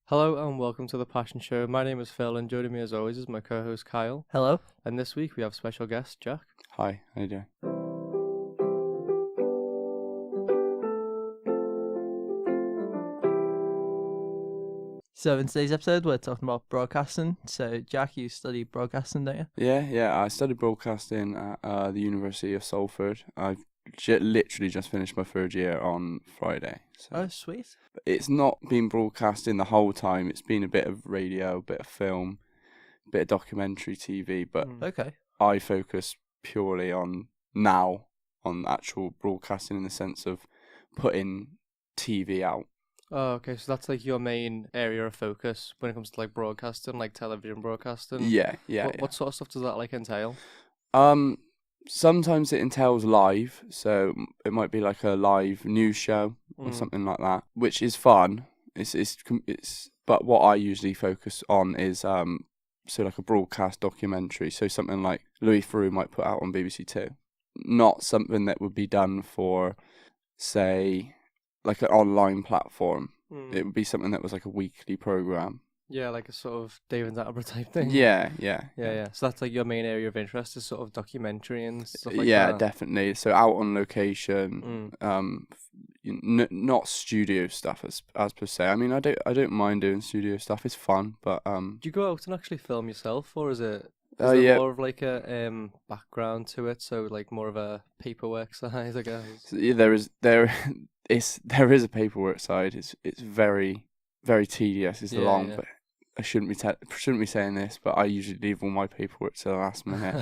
Hello and welcome to the Passion Show. My name is Phil and joining me as always is my co-host Kyle. Hello. And this week we have special guest Jack. Hi, how you doing? So in today's episode, we're talking about broadcasting. So Jack, you study broadcasting, don't you? Yeah. I studied broadcasting at the University of Salford. I've literally just finished my third year on Friday. So. Oh, sweet. It's not been broadcasting the whole time. It's been a bit of radio, a bit of film, a bit of documentary TV, but Okay. I focus purely on actual broadcasting in the sense of putting TV out. Oh, okay. So that's like your main area of focus when it comes to like broadcasting, like television broadcasting. Yeah. What sort of stuff does that like entail? Sometimes it entails live, so it might be like a live news show or something like that, which is fun. But what I usually focus on is so like a broadcast documentary, so something like Louis Theroux might put out on BBC Two, not something that would be done for, say, like an online platform. It would be something that was like a weekly program. Yeah, like a sort of David Attenborough type thing. Yeah. So that's like your main area of interest is sort of documentary and stuff like that. Yeah, definitely. So out on location, not studio stuff as per se. I mean, I don't mind doing studio stuff. It's fun, but Do you go out and actually film yourself, or is it? Oh, Is there yeah. more of like a background to it? So like more of a paperwork side, I guess. So, yeah, there is a paperwork side. It's very, very tedious. It's long, but I shouldn't be saying this, but I usually leave all my paperwork to the last minute.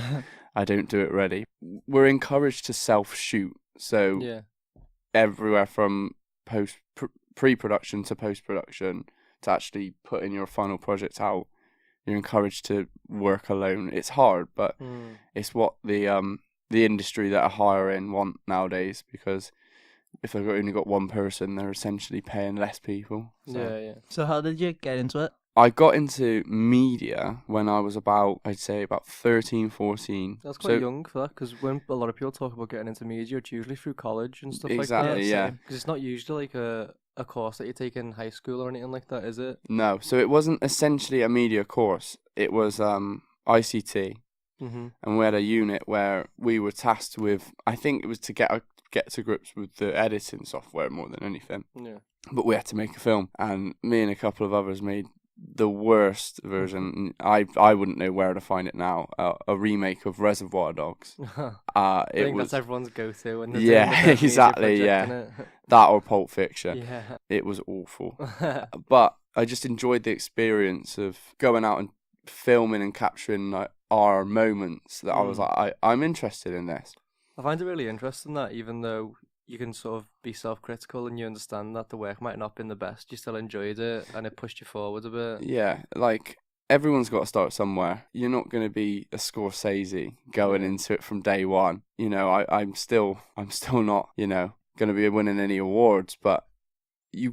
I don't do it ready. We're encouraged to self-shoot, so everywhere from pre-production to post-production to actually putting your final project out, you're encouraged to work alone. It's hard, but it's what the industry that are hiring want nowadays, because if they've only got one person, they're essentially paying less people. So. So how did you get into it? I got into media when I was about 13, 14. That's quite young for that, because when a lot of people talk about getting into media, it's usually through college and stuff like that. Exactly, yeah. Because it's not usually like a course that you take in high school or anything like that, is it? No, so it wasn't essentially a media course. It was ICT, and we had a unit where we were tasked with, I think it was to get to grips with the editing software more than anything. Yeah. But we had to make a film, and me and a couple of others made the worst version. I wouldn't know where to find it now. A remake of Reservoir Dogs. I think that's everyone's go-to. When Exactly. Yeah, that or Pulp Fiction. Yeah. It was awful, but I just enjoyed the experience of going out and filming and capturing like our moments. That I was like, I'm interested in this. I find it really interesting that even though you can sort of be self-critical and you understand that the work might not have been the best, you still enjoyed it and it pushed you forward a bit. Yeah, like everyone's got to start somewhere. You're not going to be a Scorsese going into it from day one. You know, I'm still not, going to be winning any awards, but you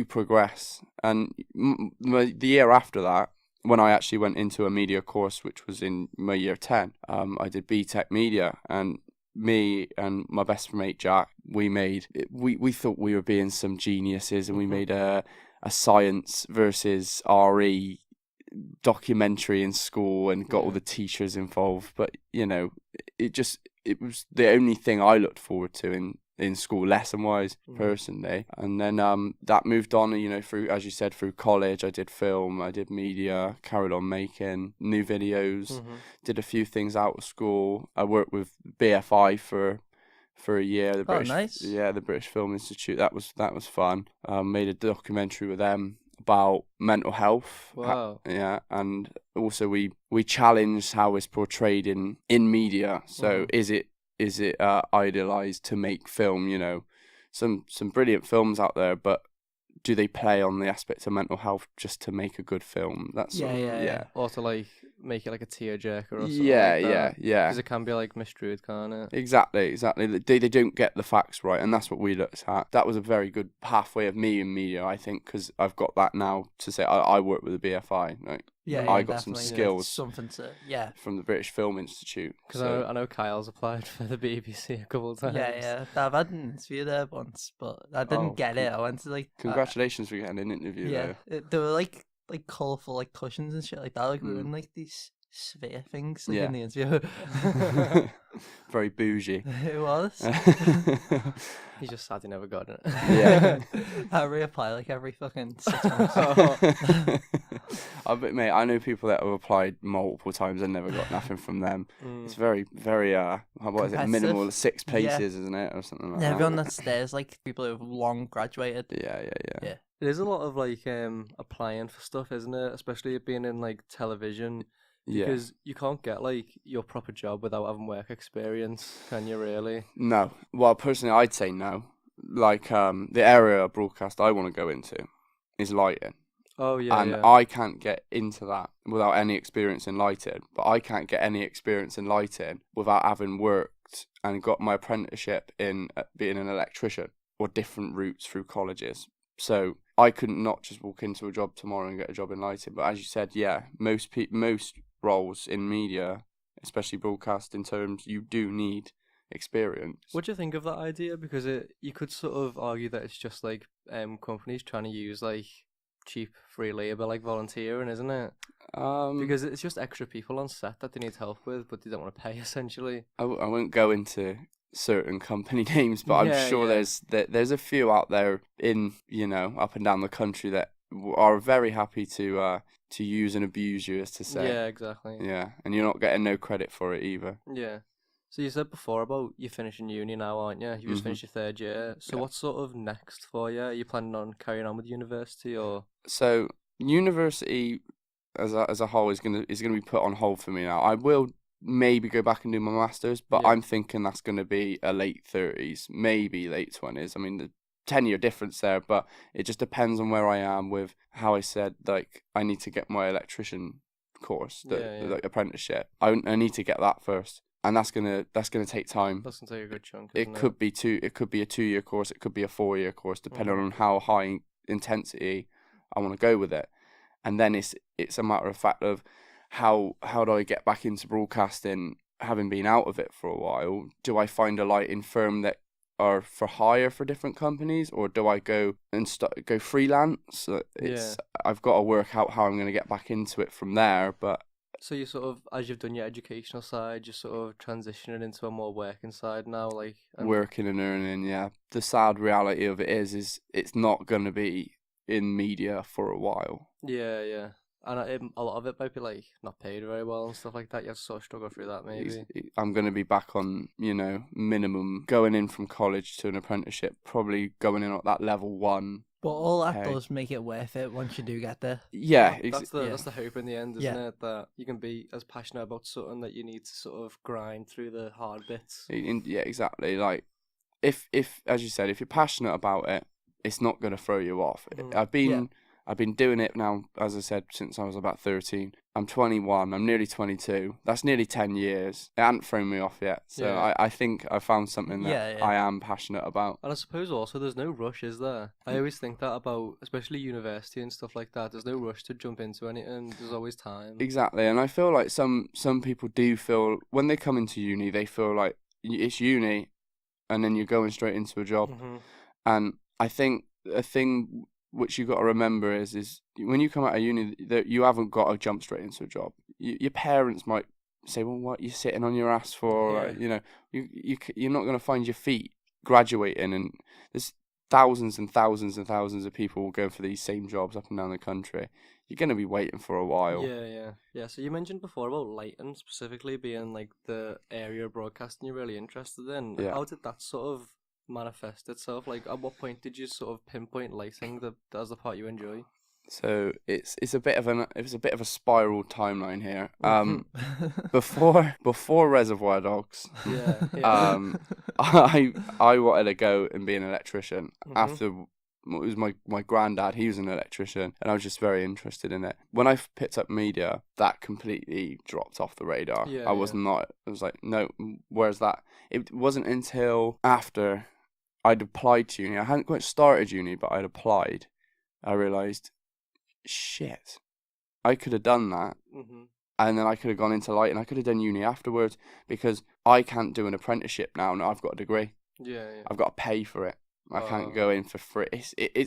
progress. And the year after that, when I actually went into a media course, which was in my year 10, I did BTEC Media, and me and my best mate Jack, we thought we were being some geniuses, and we made a science versus RE documentary in school and got all the teachers involved. But it was the only thing I looked forward to in school lesson wise personally. And then that moved on, through, as you said, through college. I did film, I did media, carried on making new videos, did a few things out of school. I worked with BFI for a year, the British Film Institute. That was fun. Made a documentary with them about mental health. Wow. And also we challenged how it's portrayed in media. So is it idealized to make film? Some brilliant films out there, but do they play on the aspect of mental health just to make a good film? That's Or to like make it like a tearjerker or something Yeah, like that. yeah. Because it can be like misdreed, can't it? Exactly. They don't get the facts right, and that's what we looked at. That was a very good pathway of me in media, I think, because I've got that now to say I work with the BFI. Like, Yeah, I got some definitely. skills Something to, yeah. from the British Film Institute. Because so- I know Kyle's applied for the BBC a couple of times. Yeah. I've had an interview there once, but I didn't Oh, get it. I went to like. Congratulations for getting an interview. Yeah, Though. they were like colourful like cushions and shit like that. Like we were Mm. in like these sphere things like Yeah. in the interview. Very bougie. It was. He's just sad he never got it. Yeah. I reapply like every fucking 6 months. Mate, I know people that have applied multiple times and never got nothing from them. It's very, very what is it? Competitive. Minimal 6 Yeah. places, isn't it, or something like And that? everyone that's there is like people who've long graduated. Yeah. Yeah. There's a lot of like applying for stuff, isn't it? Especially it being in like television. Yeah. Because you can't get like your proper job without having work experience, can you really? No. Well, personally, I'd say no. Like, the area of broadcast I want to go into is lighting. Oh yeah, And yeah. I can't get into that without any experience in lighting. But I can't get any experience in lighting without having worked and got my apprenticeship in being an electrician or different routes through colleges. So I couldn't not just walk into a job tomorrow and get a job in lighting. But as you said, yeah, most roles in media, especially broadcasting terms, you do need experience. What do you think of that idea? Because you could sort of argue that it's just like companies trying to use like cheap free labour, like volunteering, isn't it? Because it's just extra people on set that they need help with, but they don't want to pay essentially. I won't go into certain company names, but Yeah, I'm sure yeah. there's a few out there in up and down the country that are very happy to use and abuse you, as to say. Yeah, exactly. Yeah, and you're not getting no credit for it either. Yeah. So you said before about you finishing uni now, aren't you? You just Mhm. finished your third year. So Yeah. what's sort of next for you? Are you planning on carrying on with university or? So university as a whole is gonna be put on hold for me now. I will maybe go back and do my masters, but Yeah. I'm thinking that's gonna be a late 30s, maybe late 20s. I mean, the 10-year difference there, but it just depends on where I am with how I said, like, I need to get my electrician course, Yeah. the apprenticeship. I need to get that first, and that's gonna take time. That's gonna take a good chunk. It isn't could be it could be a 2-year course, it could be a 4-year course, depending Mhm. on how high intensity I want to go with it. And then it's a matter of fact of how do I get back into broadcasting, having been out of it for a while? Do I find a lighting firm that are for hire for different companies, or do I go and go freelance? I've got to work out how I'm going to get back into it from there, but. So you sort of, as you've done your educational side, you're sort of transitioning into a more working side now, like Working and earning, yeah. The sad reality of it is it's not going to be in media for a while. Yeah. And a lot of it might be like not paid very well and stuff like that. You have to sort of struggle through that maybe. I'm going to be back on, minimum going in from college to an apprenticeship, probably going in at that level 1. But all that Okay. does make it worth it once you do get there. Yeah, That's the hope in the end, isn't Yeah. it? That you can be as passionate about something that you need to sort of grind through the hard bits. yeah, exactly. Like, if as you said, if you're passionate about it, it's not going to throw you off. Mhm. I've been doing it now, as I said, since I was about 13. I'm 21. I'm nearly 22. That's nearly 10 years. It hasn't thrown me off yet. So Yeah. I think I found something that Yeah. I am passionate about. And I suppose also there's no rush, is there? I always think that about, especially university and stuff like that. There's no rush to jump into anything. There's always time. Exactly. And I feel like some people do feel, when they come into uni, they feel like it's uni and then you're going straight into a job. Mm-hmm. And I think a thing which you got to remember is when you come out of uni, that you haven't got to jump straight into a job. Your parents might say, "Well, what are you sitting on your ass for?" Yeah. You're not going to find your feet graduating, and there's thousands and thousands and thousands of people going for these same jobs up and down the country. You're going to be waiting for a while. Yeah. So you mentioned before about lighting specifically being like the area of broadcasting you're really interested in. Yeah. How did that sort of manifest itself? Like, at what point did you sort of pinpoint lighting as the part you enjoy? So it's a bit of a spiral timeline here. Mm-hmm. Before Reservoir Dogs, Yeah. I wanted to go and be an electrician. Mhm. After was my granddad. He was an electrician, and I was just very interested in it. When I picked up media, that completely dropped off the radar. I was like, no, where's that? It wasn't until after I'd applied to uni. I hadn't quite started uni, but I'd applied. I realised, shit, I could have done that. Mm-hmm. And then I could have gone into light, and I could have done uni afterwards, because I can't do an apprenticeship now. No, I've got a degree. Yeah. I've got to pay for it. I can't go in for free.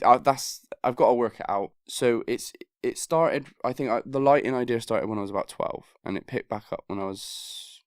I've got to work it out. So it started. I think the lighting idea started when I was about 12, and it picked back up when I was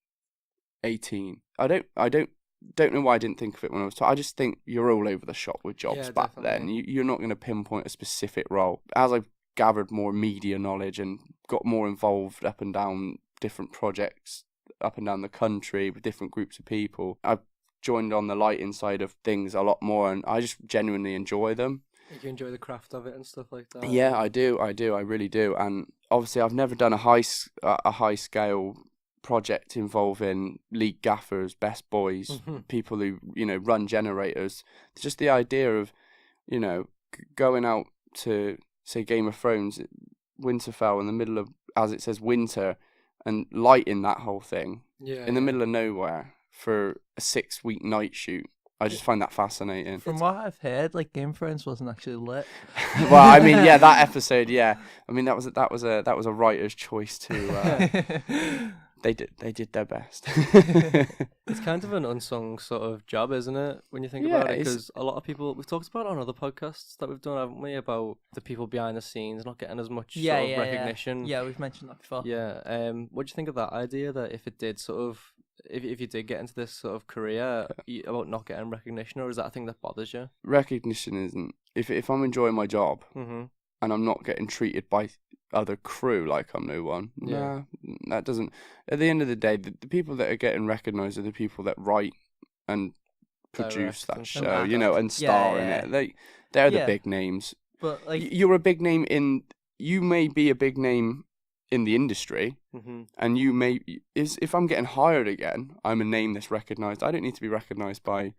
18. I don't know why I didn't think of it when I was 12. I just think you're all over the shop with jobs back then. You're not going to pinpoint a specific role. As I've gathered more media knowledge and got more involved up and down different projects up and down the country with different groups of people, I've joined on the lighting side of things a lot more, and I just genuinely enjoy them. You enjoy the craft of it and stuff like that? Yeah, I do, I really do. And obviously I've never done a high scale project involving lead gaffers, best boys, people who, run generators. It's just the idea of, going out to, say, Game of Thrones, Winterfell, in the middle of, as it says, winter, and lighting that whole thing in the middle of nowhere for a 6-week night shoot. I just find that fascinating. From what I've heard, like, Game of Thrones wasn't actually lit. Well, I mean, yeah, that episode, yeah. I mean, that was a writer's choice to. They did their best. It's kind of an unsung sort of job, isn't it? When you think about it, because a lot of people, we've talked about it on other podcasts that we've done, haven't we? About the people behind the scenes not getting as much sort of recognition. Yeah, we've mentioned that before. Yeah. What do you think of that idea? That if it did sort of, if you did get into this sort of career, about not getting recognition, or is that a thing that bothers you? Recognition isn't. If I'm enjoying my job and I'm not getting treated by other crew like I'm no one, nah, that doesn't. At the end of the day, the people that are getting recognised are the people that write and produce that show, and star in it. They're the big names. But like, you're a big name you may be a big name in the industry, and you may if I'm getting hired again, I'm a name that's recognised. I don't need to be recognised by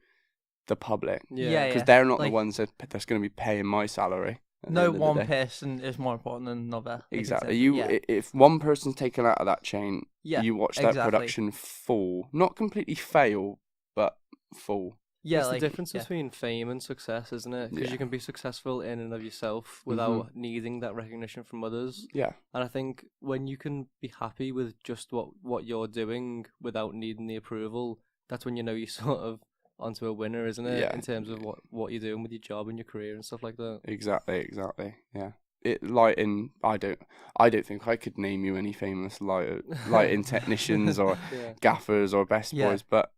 the public, because they're not the ones that's going to be paying my salary. No one person is more important than another. Exactly. If one person's taken out of that chain, you watch that production fall, not completely fail, but fall. Yeah, it's the difference between fame and success, isn't it? Because you can be successful in and of yourself without needing that recognition from others. Yeah. And I think when you can be happy with just what you're doing without needing the approval, that's when you're sort of onto a winner, isn't it? In terms of what you're doing with your job and your career and stuff like that. Exactly. Yeah. Lighting. I don't think I could name you any famous lighting technicians or gaffers or best boys, but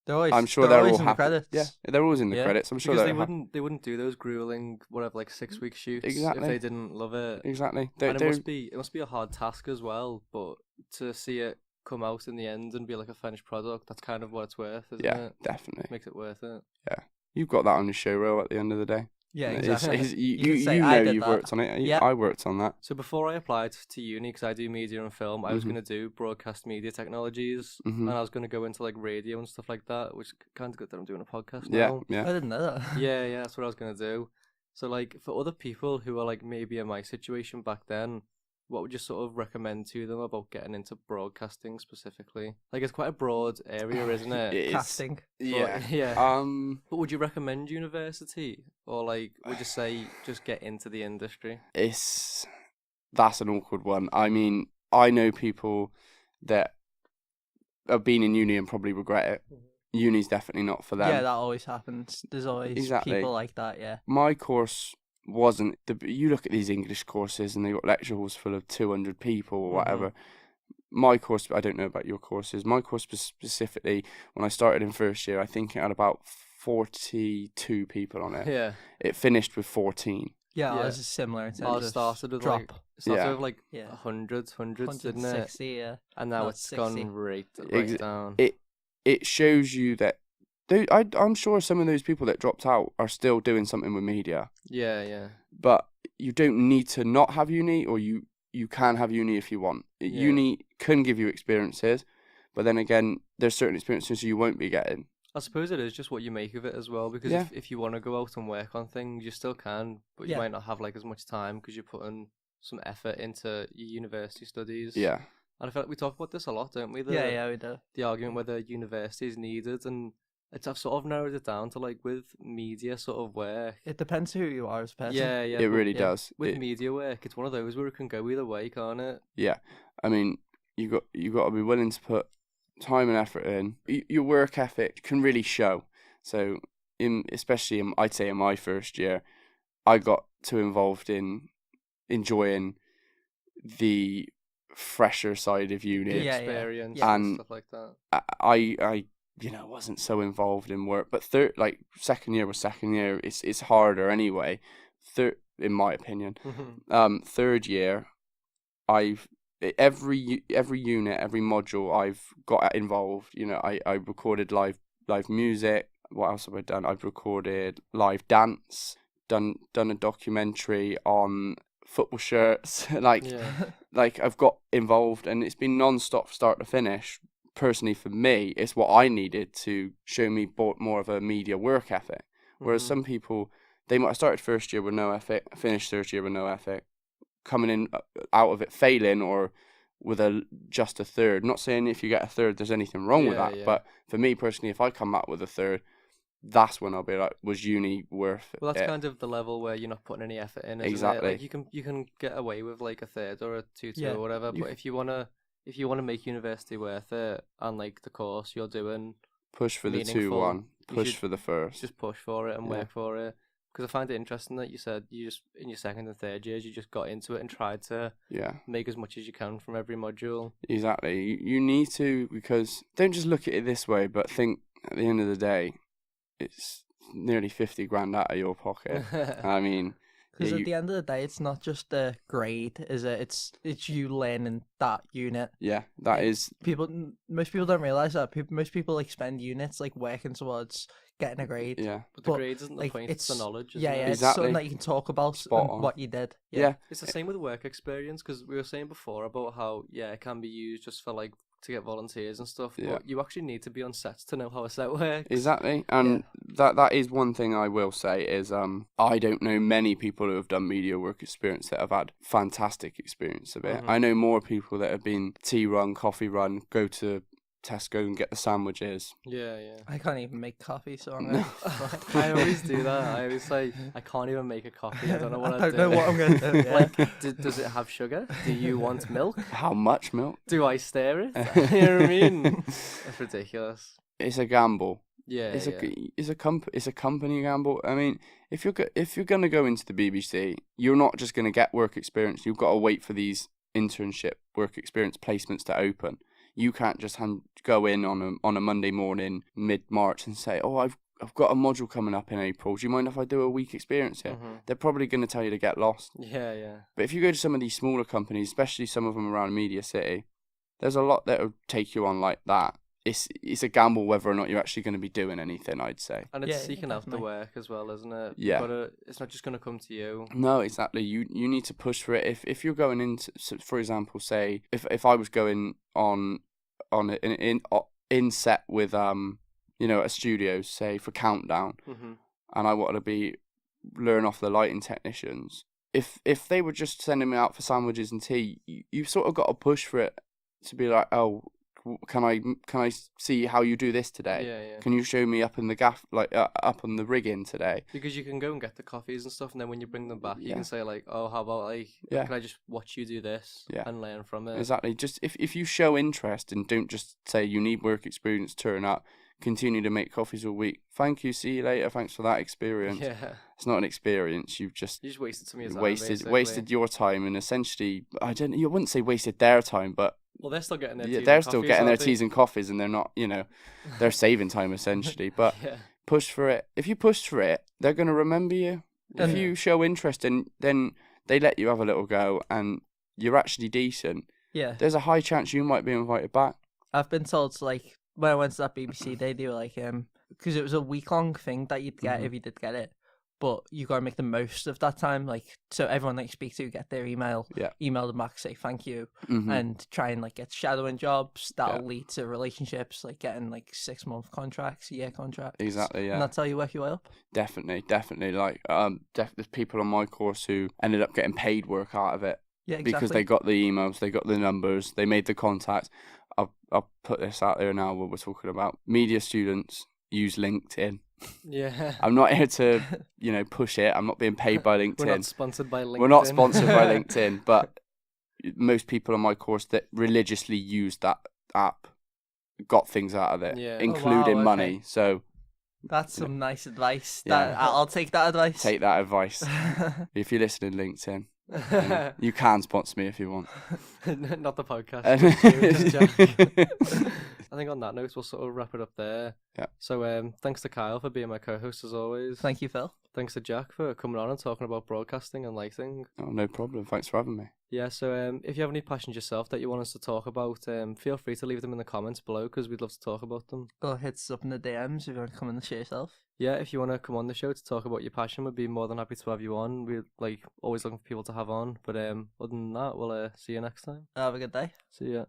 I'm sure they're all happy. Credits. Yeah, they're always in the credits. I'm sure because they wouldn't do those grueling 6-week shoots if they didn't love it. Exactly. And it must be a hard task as well, but to see it come out in the end and be like a finished product, that's kind of what it's worth, isn't it? Yeah, definitely. Makes it worth it. Yeah. You've got that on your show reel at the end of the day. Yeah, exactly. You've worked on it. I worked on that. So before I applied to uni, because I do media and film, I was going to do broadcast media technologies, and I was going to go into like radio and stuff like that, which kind of good that I'm doing a podcast now. Yeah. I didn't know that. Yeah, that's what I was going to do. So like for other people who are like maybe in my situation back then, what would you sort of recommend to them about getting into broadcasting specifically? Like, it's quite a broad area, isn't it? Casting. Yeah. But would you recommend university? Or, like, would you say just get into the industry? That's an awkward one. I mean, I know people that have been in uni and probably regret it. Uni's definitely not for them. Yeah, that always happens. There's always people like that, yeah. My course wasn't you look at these English courses and they got lecture halls full of 200 people or whatever. My course, I don't know about your courses. My course specifically, when I started in first year, I think it had about 42 people on it. Yeah. It finished with 14. Yeah, it was similar in terms of started with drop. Like hundreds, didn't it? Yeah. And now it's 60. Gone right down. It shows you that I'm sure some of those people that dropped out are still doing something with media. Yeah. But you don't need to not have uni, or you can have uni if you want. Uni can give you experiences, but then again, there's certain experiences you won't be getting. I suppose it is just what you make of it as well, because if you want to go out and work on things, you still can, but you might not have like as much time because you're putting some effort into your university studies. Yeah. And I feel like we talk about this a lot, don't we? Yeah, we do. The argument whether university is needed, and I've sort of narrowed it down to like with media sort of work. It depends who you are as a person. Yeah, yeah. It really does. With media work, it's one of those where it can go either way, can't it? Yeah. I mean, you got to be willing to put time and effort in. Your work ethic can really show. So, especially I'd say in my first year, I got too involved in enjoying the fresher side of uni experience and stuff like that. I wasn't so involved in work, but second year was second year. It's harder anyway. In my opinion, third year, every unit, every module I've got involved. I recorded live music. What else have I done? I've recorded live dance. Done a documentary on football shirts. like I've got involved, and it's been non-stop start to finish. Personally, for me, it's what I needed to show me more of a media work ethic. Whereas some people, they might have started first year with no ethic, finished third year with no ethic, coming in out of it failing or with just a third. Not saying if you get a third there's anything wrong with that, but for me personally, if I come out with a third, that's when I'll be like, was uni worth it? Well, that's kind of the level where you're not putting any effort in, isn't exactly. It? Like you can get away with like a third or a 2-2 or whatever, but if you wanna make university worth it and like the course you're doing, push for the 2-1, push for the first, just push for it and work for it. Because I find it interesting that you said you just in your second and third years you just got into it and tried to make as much as you can from every module. Exactly, you need to, because don't just look at it this way, but think at the end of the day, it's nearly 50 grand out of your pocket. I mean, because at the end of the day, it's not just a grade, is it? It's you learning that unit. Yeah, that is. Most people don't realize that. Most people like spend units like working towards getting a grade. Yeah, but the grade isn't the point. It's the knowledge. Isn't it? It's something that you can talk about and what you did. Yeah, it's the same with work experience, because we were saying before about how it can be used just for like to get volunteers and stuff, but you actually need to be on sets to know how a set works. Exactly, and that is one thing I will say is I don't know many people who have done media work experience that have had fantastic experience of it. I know more people that have been tea run, coffee run, go to Tesco and get the sandwiches. Yeah. I can't even make coffee, so I always do that. I always say I can't even make a coffee. I don't know what I don't know what I'm gonna do. Like, does it have sugar? Do you want milk? How much milk? Do I stir it? You know what I mean? It's ridiculous. It's a gamble. Yeah, it's a company gamble. I mean, if you're gonna go into the BBC, you're not just gonna get work experience. You've got to wait for these internship work experience placements to open. You can't just go in on a Monday morning mid-March and say, "Oh, I've got a module coming up in April. Do you mind if I do a week experience here?" They're probably going to tell you to get lost. Yeah. But if you go to some of these smaller companies, especially some of them around Media City, there's a lot that will take you on like that. It's a gamble whether or not you're actually going to be doing anything, I'd say. And it's seeking out the work as well, isn't it? Yeah. But it's not just going to come to you. No, exactly. You need to push for it. If you're going into, for example, say if I was going on in set with a studio, say for Countdown, and I wanted to learn off the lighting technicians. If they were just sending me out for sandwiches and tea, you sort of got to push for it to be like, oh, can I see how you do this today? Yeah. Can you show me up in the gaff, like up on the rigging today? Because you can go and get the coffees and stuff, and then when you bring them back, you can say like, oh, how about like, can I just watch you do this and learn from it? Exactly. Just if you show interest and don't just say you need work experience, turn up, continue to make coffees all week. Thank you. See you later. Thanks for that experience. Yeah. It's not an experience. You just wasted some of your time. Wasted your time, and essentially, you wouldn't say wasted their time, but. Well, they're still getting their teas and coffees, and they're not, they're saving time essentially. But push for it. If you push for it, they're going to remember you. If you show interest, and then they let you have a little go, and you're actually decent. Yeah. There's a high chance you might be invited back. I've been told, like, when I went to that BBC, they do like because it was a week-long thing that you'd get if you did get it. but you got to make the most of that time. Like, so everyone that you speak to get their email, email them back, say thank you, and try and like get shadowing jobs that'll lead to relationships, like getting like 6-month contracts, year contracts. Exactly, yeah. And that's how you work your way up. Definitely. Like, there's people on my course who ended up getting paid work out of it. Yeah, exactly. Because they got the emails, they got the numbers, they made the contacts. I'll put this out there now. What we're talking about, media students use LinkedIn. Yeah. I'm not here to, push it. I'm not being paid by LinkedIn. We're not sponsored by LinkedIn. We're not sponsored by LinkedIn, but most people on my course that religiously use that app got things out of it, including money. So that's some nice advice. I'll take that advice. Take that advice. If you're listening, LinkedIn, you can sponsor me if you want. Not the podcast. Just Jack. I think on that note, we'll sort of wrap it up there. Yeah. So thanks to Kyle for being my co-host as always. Thank you, Phil. Thanks to Jack for coming on and talking about broadcasting and lighting. Oh, no problem. Thanks for having me. Yeah, so if you have any passions yourself that you want us to talk about, feel free to leave them in the comments below because we'd love to talk about them. Or hit us up in the DMs if you want to come on the show yourself. Yeah, if you want to come on the show to talk about your passion, we'd be more than happy to have you on. We're always looking for people to have on. But other than that, we'll see you next time. Have a good day. See ya.